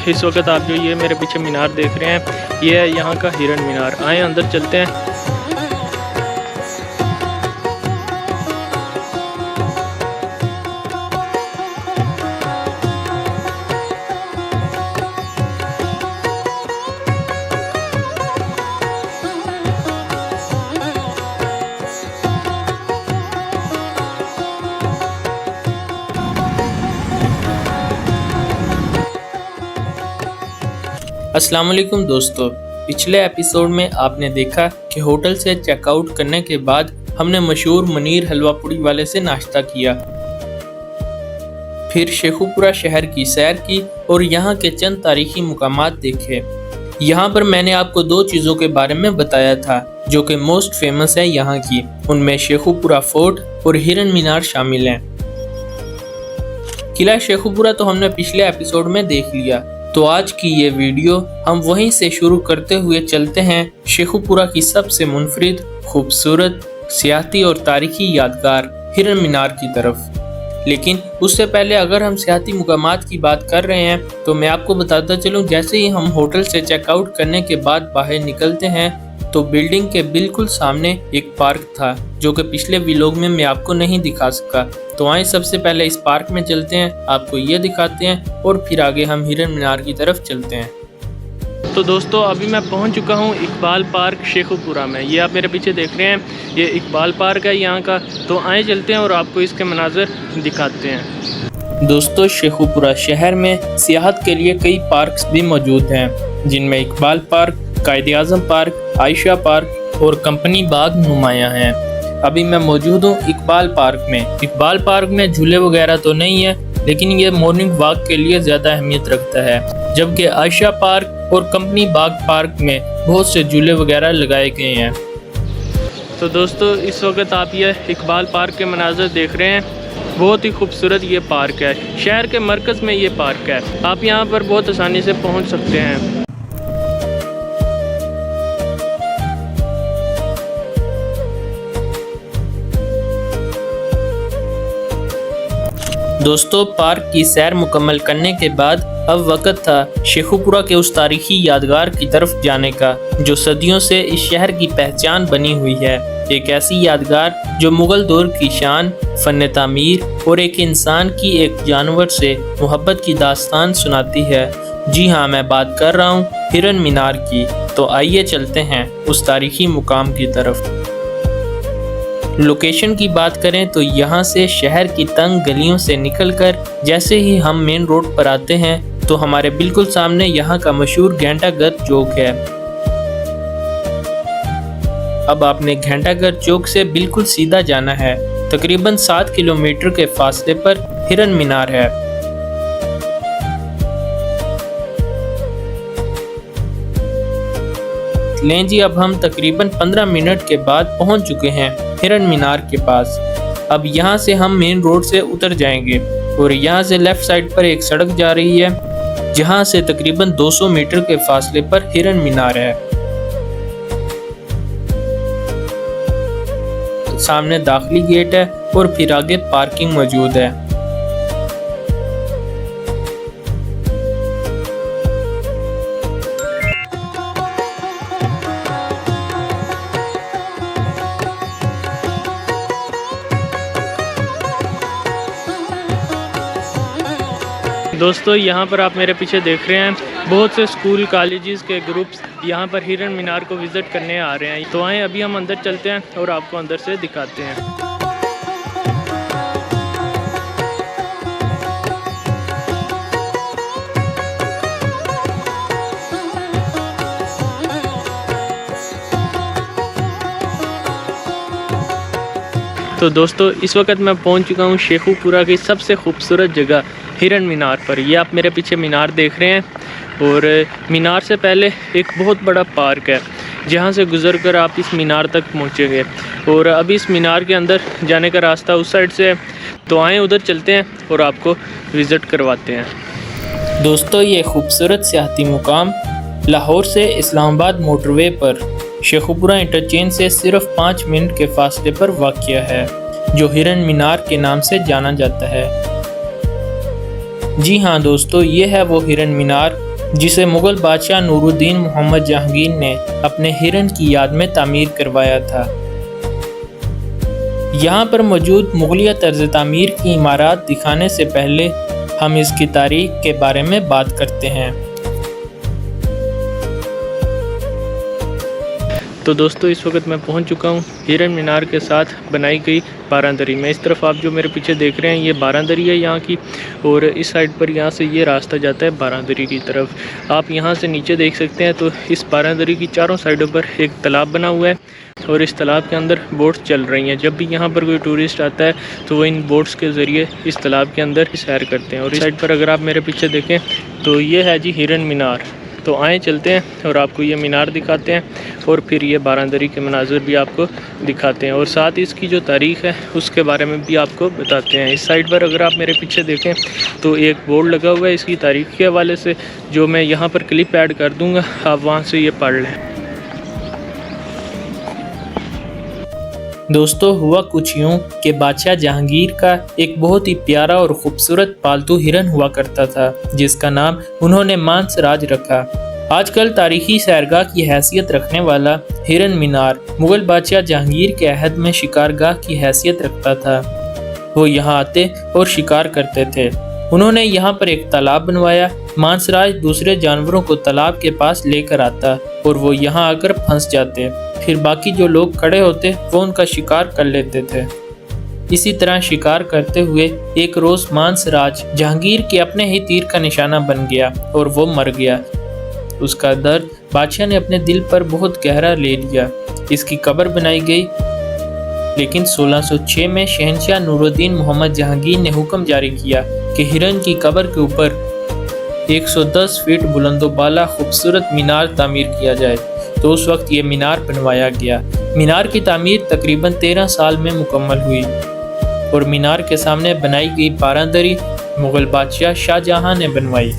इस वक्त आप जो ये मेरे पीछे मीनार देख रहे हैं, ये है यहाँ का हिरन मीनार। आए अंदर चलते हैं। अस्सलाम वालेकुम दोस्तों, पिछले एपिसोड में आपने देखा कि होटल से चेकआउट करने के बाद हमने मशहूर मुनीर हलवा पुड़ी वाले से नाश्ता किया, फिर शेखुपुरा शहर की सैर की और यहाँ के चंद तारीखी मुकामात देखे। यहाँ पर मैंने आपको दो चीज़ों के बारे में बताया था जो कि मोस्ट फेमस है यहाँ की, उनमें शेखुपुरा फोर्ट और हिरन मीनार शामिल हैं। किला शेखुपुरा तो हमने पिछले एपिसोड में देख लिया, तो आज की ये वीडियो हम वहीं से शुरू करते हुए चलते हैं शेखुपुरा की सबसे मुनफरिद, खूबसूरत, सियाहती और तारीखी यादगार हिरन मीनार की तरफ। लेकिन उससे पहले अगर हम सियाहती मुकामात की बात कर रहे हैं तो मैं आपको बताता चलूं, जैसे ही हम होटल से चेकआउट करने के बाद बाहर निकलते हैं तो बिल्डिंग के बिल्कुल सामने एक पार्क था जो कि पिछले व्लॉग में मैं आपको नहीं दिखा सका। तो आए सबसे पहले इस पार्क में चलते हैं, आपको ये दिखाते हैं और फिर आगे हम हिरन मीनार की तरफ चलते हैं। तो दोस्तों अभी मैं पहुंच चुका हूं इकबाल पार्क शेखुपुरा में। ये आप मेरे पीछे देख रहे हैं, ये इकबाल पार्क है यहाँ का। तो आए चलते हैं और आपको इसके मनाज़र दिखाते हैं। दोस्तों शेखुपुरा शहर में सियाहत के लिए कई पार्क्स भी मौजूद हैं, जिनमें Iqbal park, Quaid-e-Azam park, Ayesha park और कंपनी बाग नुमायां हैं। अभी मैं मौजूद हूँ इकबाल पार्क में। इकबाल पार्क में झूले वगैरह तो नहीं है, लेकिन ये मॉर्निंग वॉक के लिए ज़्यादा अहमियत रखता है, जबकि आयशा पार्क और कंपनी बाग पार्क में बहुत से झूले वगैरह लगाए गए हैं। तो दोस्तों इस वक्त आप ये इकबाल पार्क के मनाज़र देख रहे हैं। बहुत ही खूबसूरत ये पार्क है, शहर के मरकज़ में ये पार्क है। आप यहाँ पर बहुत आसानी से पहुँच सकते हैं। दोस्तों पार्क की सैर मुकम्मल करने के बाद अब वक्त था शेखुपुरा के उस तारीखी यादगार की तरफ जाने का जो सदियों से इस शहर की पहचान बनी हुई है। एक ऐसी यादगार जो मुगल दौर की शान, फन तामीर और एक इंसान की एक जानवर से मोहब्बत की दास्तान सुनाती है। जी हाँ, मैं बात कर रहा हूँ हिरन मीनार की। तो आइए चलते हैं उस तारीखी मुकाम की तरफ। लोकेशन की बात करें तो यहाँ से शहर की तंग गलियों से निकलकर जैसे ही हम मेन रोड पर आते हैं तो हमारे बिल्कुल सामने यहाँ का मशहूर घंटाघर चौक है। अब आपने घंटाघर चौक से बिल्कुल सीधा जाना है। तकरीबन 7 किलोमीटर के फासले पर हिरन मीनार है। लें जी, अब हम तकरीबन 15 मिनट के बाद पहुंच चुके हैं हिरन मीनार के पास। अब यहाँ से हम मेन रोड से उतर जाएंगे और यहाँ से लेफ्ट साइड पर एक सड़क जा रही है, जहाँ से तकरीबन 200 मीटर के फासले पर हिरन मीनार है। सामने दाखिली गेट है और फिर आगे पार्किंग मौजूद है। दोस्तों यहाँ पर आप मेरे पीछे देख रहे हैं, बहुत से स्कूल कॉलेजेस के ग्रुप्स यहाँ पर हिरन मीनार को विज़िट करने आ रहे हैं। तो आए अभी हम अंदर चलते हैं और आपको अंदर से दिखाते हैं। तो दोस्तों इस वक्त मैं पहुंच चुका हूं शेखुपुरा की सबसे खूबसूरत जगह हिरन मीनार पर। ये आप मेरे पीछे मीनार देख रहे हैं और मीनार से पहले एक बहुत बड़ा पार्क है जहां से गुजरकर आप इस मीनार तक पहुंचेंगे। और अभी इस मीनार के अंदर जाने का रास्ता उस साइड से है, तो आएँ उधर चलते हैं और आपको विज़िट करवाते हैं। दोस्तों ये खूबसूरत सियाहती मुकाम लाहौर से इस्लामाबाद मोटरवे पर शेखुपुरा इंटरचेंज से सिर्फ 5 मिनट के फासले पर वाक़या है, जो हिरन मीनार के नाम से जाना जाता है। जी हाँ दोस्तों, ये है वो हिरन मीनार जिसे मुगल बादशाह नूरुद्दीन मोहम्मद जहांगीर ने अपने हिरन की याद में तामीर करवाया था। यहाँ पर मौजूद मुगलिया तर्ज तामीर की इमारत दिखाने से पहले हम इसकी तारीख के बारे में बात करते हैं। तो दोस्तों इस वक्त मैं पहुंच चुका हूं हिरन मीनार के साथ बनाई गई बारांदरी में। इस तरफ आप जो मेरे पीछे देख रहे हैं ये बारांदरी है यहाँ की, और इस साइड पर यहाँ से ये रास्ता जाता है बारांदरी की तरफ। आप यहाँ से नीचे देख सकते हैं तो इस बारांदरी की चारों साइडों पर एक तालाब बना हुआ है और इस तालाब के अंदर बोट्स चल रही हैं। जब भी यहाँ पर कोई टूरिस्ट आता है तो वो इन बोट्स के ज़रिए इस तालाब के अंदर सैर करते हैं। और इस साइड पर अगर आप मेरे पीछे देखें तो ये है जी हिरन मीनार। तो आए चलते हैं और आपको ये मीनार दिखाते हैं और फिर ये बारांदरी के मनाज़िर भी आपको दिखाते हैं और साथ ही इसकी जो तारीख़ है उसके बारे में भी आपको बताते हैं। इस साइड पर अगर आप मेरे पीछे देखें तो एक बोर्ड लगा हुआ है इसकी तारीख़ के हवाले से, जो मैं यहाँ पर क्लिप ऐड कर दूँगा, आप वहाँ से ये पढ़ लें। दोस्तों हुआ कुछ यूँ कि बादशाह जहांगीर का एक बहुत ही प्यारा और खूबसूरत पालतू हिरन हुआ करता था, जिसका नाम उन्होंने मानसराज रखा। आजकल तारीखी सैरगाह की हैसियत रखने वाला हिरन मीनार मुगल बादशाह जहांगीर के अहद में शिकारगाह की हैसियत रखता था। वो यहाँ आते और शिकार करते थे। उन्होंने यहाँ पर एक तालाब बनवाया। मानसराज दूसरे जानवरों को तालाब के पास लेकर आता और वो यहाँ आकर फंस जाते। फिर बाकी जो लोग खड़े होते वो उनका शिकार कर लेते थे। इसी तरह शिकार करते हुए एक रोज मानसराज जहांगीर के अपने ही तीर का निशाना बन गया और वो मर गया। उसका दर्द बादशाह ने अपने दिल पर बहुत गहरा ले लिया। इसकी कब्र बनाई गई, लेकिन 1606 में शहंशाह नूरुद्दीन मोहम्मद जहांगीर ने हुक्म जारी किया कि हिरन की कब्र के ऊपर 110 फीट बुलंदोबाला खूबसूरत मीनार तामीर किया जाए। तो उस वक्त ये मीनार बनवाया गया। मीनार की तामीर तकरीबन 13 साल में मुकम्मल हुई और मीनार के सामने बनाई गई बारांदरी मुगल बादशाह शाहजहां ने बनवाई।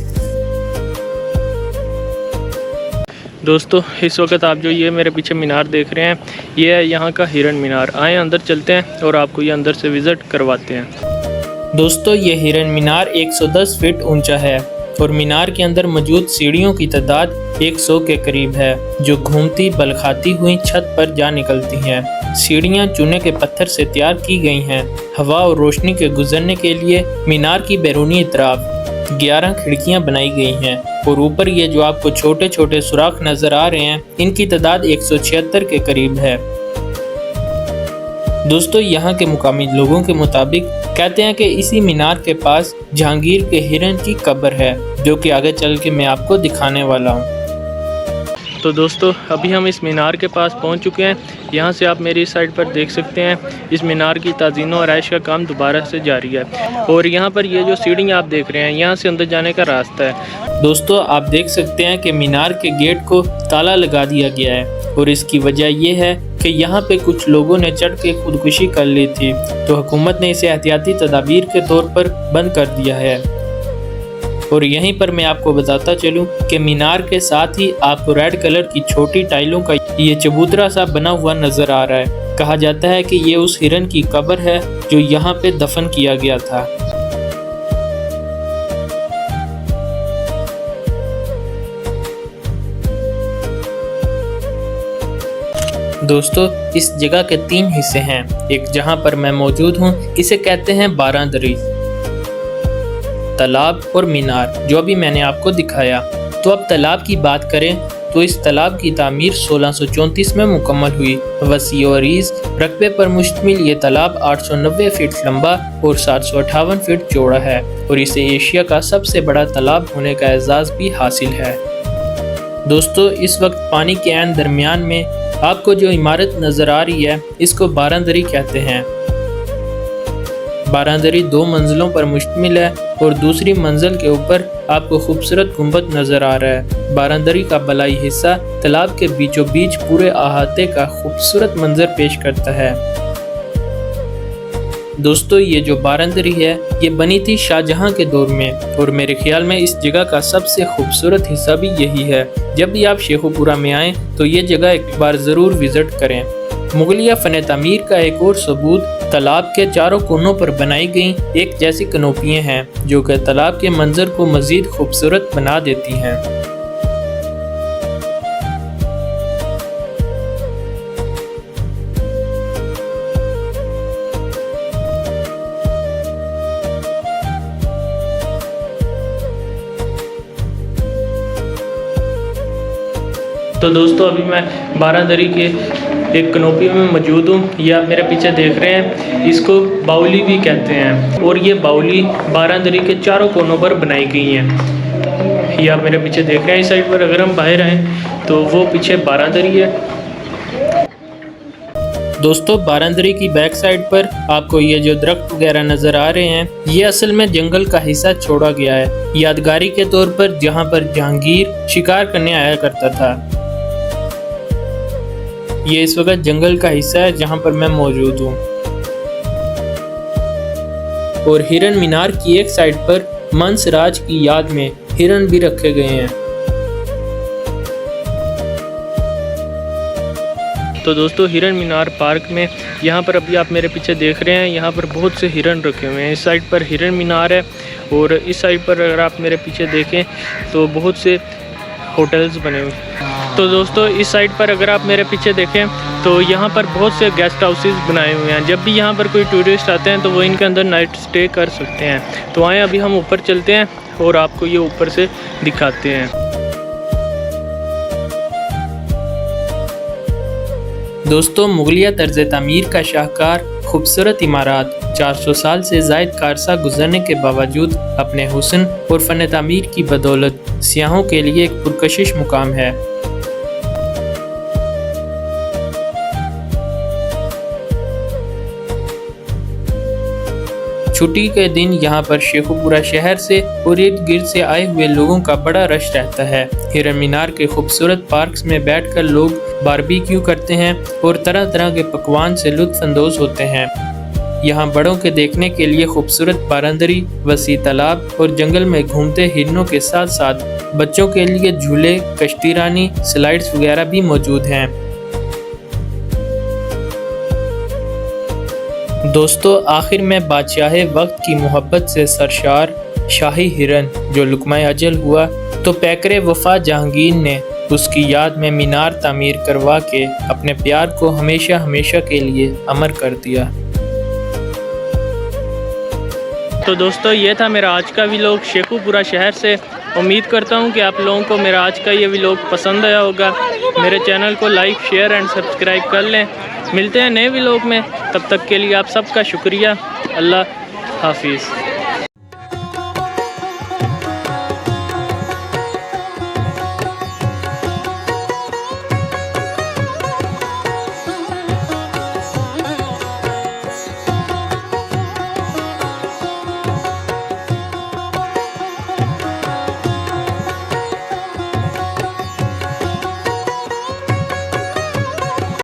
दोस्तों इस वक्त आप जो ये मेरे पीछे मीनार देख रहे हैं ये है यहाँ का हिरन मीनार। आए अंदर चलते हैं और आपको ये अंदर से विज़िट करवाते हैं। दोस्तों ये हिरन मीनार 110 फीट ऊंचा है और मीनार के अंदर मौजूद सीढ़ियों की तादाद 100 के करीब है, जो घूमती बलखाती हुई छत पर जा निकलती हैं। सीढ़ियां चूने के पत्थर से तैयार की गई हैं। हवा और रोशनी के गुजरने के लिए मीनार की बैरूनी तरफ 11 खिड़कियां बनाई गई हैं और ऊपर ये जो आपको छोटे छोटे सुराख नजर आ रहे हैं इनकी तादाद 176 के करीब है। दोस्तों यहाँ के मुकामी लोगों के मुताबिक कहते हैं कि इसी मीनार के पास जहांगीर के हिरन की कब्र है, जो कि आगे चल के मैं आपको दिखाने वाला हूँ। तो दोस्तों अभी हम इस मीनार के पास पहुंच चुके हैं। यहाँ से आप मेरी साइड पर देख सकते हैं इस मीनार की ताज़ीन और आयश का काम दोबारा से जारी है और यहाँ पर ये जो सीढ़ियाँ आप देख रहे हैं यहाँ से अंदर जाने का रास्ता है। दोस्तों आप देख सकते हैं कि मीनार के गेट को ताला लगा दिया गया है और इसकी वजह यह है कि यहाँ पे कुछ लोगों ने चढ़ के खुदकुशी कर ली थी, तो हुकूमत ने इसे एहतियाती तदाबीर के तौर पर बंद कर दिया है। और यहीं पर मैं आपको बताता चलूं कि मीनार के साथ ही आपको रेड कलर की छोटी टाइलों का ये चबूतरा सा बना हुआ नजर आ रहा है। कहा जाता है कि ये उस हिरन की कब्र है जो यहाँ पे दफन किया गया था। दोस्तों इस जगह के 3 हिस्से हैं। एक जहाँ पर मैं मौजूद हूँ इसे कहते हैं बारांदरी, तालाब और मीनार, जो अभी मैंने आपको दिखाया। तो अब तालाब की बात करें तो इस तालाब की तामीर 1634 में मुकम्मल हुई। वसी और अरीज रकबे पर मुश्तमिल ये तालाब 890 फीट लंबा और 758 फीट चौड़ा है और इसे एशिया का सबसे बड़ा तालाब होने का एजाज़ भी हासिल है। दोस्तों इस वक्त पानी के ऐन दरमियान में आपको जो इमारत नज़र आ रही है इसको बारांदरी कहते हैं। बारांदरी 2 मंजिलों पर मुश्तमिल है और दूसरी मंजिल के ऊपर आपको खूबसूरत गुंबद नजर आ रहा है। बारांदरी का बलाई हिस्सा तालाब के बीचों बीच पूरे अहाते का खूबसूरत मंजर पेश करता है। दोस्तों ये जो बारांदरी है ये बनी थी शाहजहां के दौर में और मेरे ख्याल में इस जगह का सबसे खूबसूरत हिस्सा भी यही है। जब भी आप शेखुपुरा में आएँ तो ये जगह एक बार ज़रूर विज़िट करें। मुगलिया फन तामीर का एक और सबूत तालाब के चारों कोनों पर बनाई गई एक जैसी कनोपियाँ हैं, जो कि तालाब के मंजर को मजीद खूबसूरत बना देती हैं। तो दोस्तों अभी मैं बारादरी के एक कनोपी में मौजूद हूँ। ये आप मेरे पीछे देख रहे हैं, इसको बाउली भी कहते हैं और ये बाउली बारादरी के चारों कोनों पर बनाई गई हैं। ये आप मेरे पीछे देख रहे हैं। इस साइड पर अगर हम बाहर आएँ तो वो पीछे बारादरी है। दोस्तों बारादरी की बैक साइड पर आपको ये जो दरख्त वगैरह नजर आ रहे हैं, ये असल में जंगल का हिस्सा छोड़ा गया है यादगारी के तौर पर, जहाँ पर जहांगीर शिकार करने आया करता था। ये इस वक्त जंगल का हिस्सा है जहाँ पर मैं मौजूद हूँ। और हिरन मीनार की एक साइड पर मंसराज की याद में हिरन भी रखे गए हैं। तो दोस्तों हिरन मीनार पार्क में यहाँ पर अभी आप मेरे पीछे देख रहे हैं, यहाँ पर बहुत से हिरन रखे हुए हैं। इस साइड पर हिरन मीनार है और इस साइड पर अगर आप मेरे पीछे देखें तो बहुत से होटल्स बने हुए हैं। तो दोस्तों इस साइड पर अगर आप मेरे पीछे देखें तो यहाँ पर बहुत से गेस्ट हाउसेस बनाए हुए हैं। जब भी यहाँ पर कोई टूरिस्ट आते हैं तो वो इनके अंदर नाइट स्टे कर सकते हैं। तो आए अभी हम ऊपर चलते हैं और आपको ये ऊपर से दिखाते हैं। दोस्तों मुगलिया तर्ज तामीर का शाहकार खूबसूरत इमारत 400 साल से ज़ायद का अरसा गुजरने के बावजूद अपने हुस्न और फन तामीर की बदौलत सियाहों के लिए एक पुरकशिश मुकाम है। छुट्टी के दिन यहाँ पर शेखुपुरा शहर से और इर्द गिर्द से आए हुए लोगों का बड़ा रश रहता है। हिरन मीनार के खूबसूरत पार्क्स में बैठकर लोग बारबेक्यू करते हैं और तरह तरह के पकवान से लुत्फ अंदोज होते हैं। यहाँ बड़ों के देखने के लिए खूबसूरत बारादरी, वसी तालाब और जंगल में घूमते हिरनों के साथ साथ बच्चों के लिए झूले, कश्ती रानी, स्लाइड्स वगैरह भी मौजूद हैं। दोस्तों आखिर में बादशाह वक्त की मोहब्बत से सरशार शाही हिरन जो लुकमा अजल हुआ तो पैकरे वफा जहांगीर ने उसकी याद में मीनार तामीर करवा के अपने प्यार को हमेशा हमेशा के लिए अमर कर दिया। तो दोस्तों ये था मेरा आज का व्लॉग शेखुपुरा शहर से। उम्मीद करता हूँ कि आप लोगों को मेरा आज का ये व्लॉग पसंद आया होगा। मेरे चैनल को लाइक, शेयर एंड सब्सक्राइब कर लें। मिलते हैं नए व्लॉग में, तब तक के लिए आप सबका शुक्रिया। अल्लाह हाफिज़।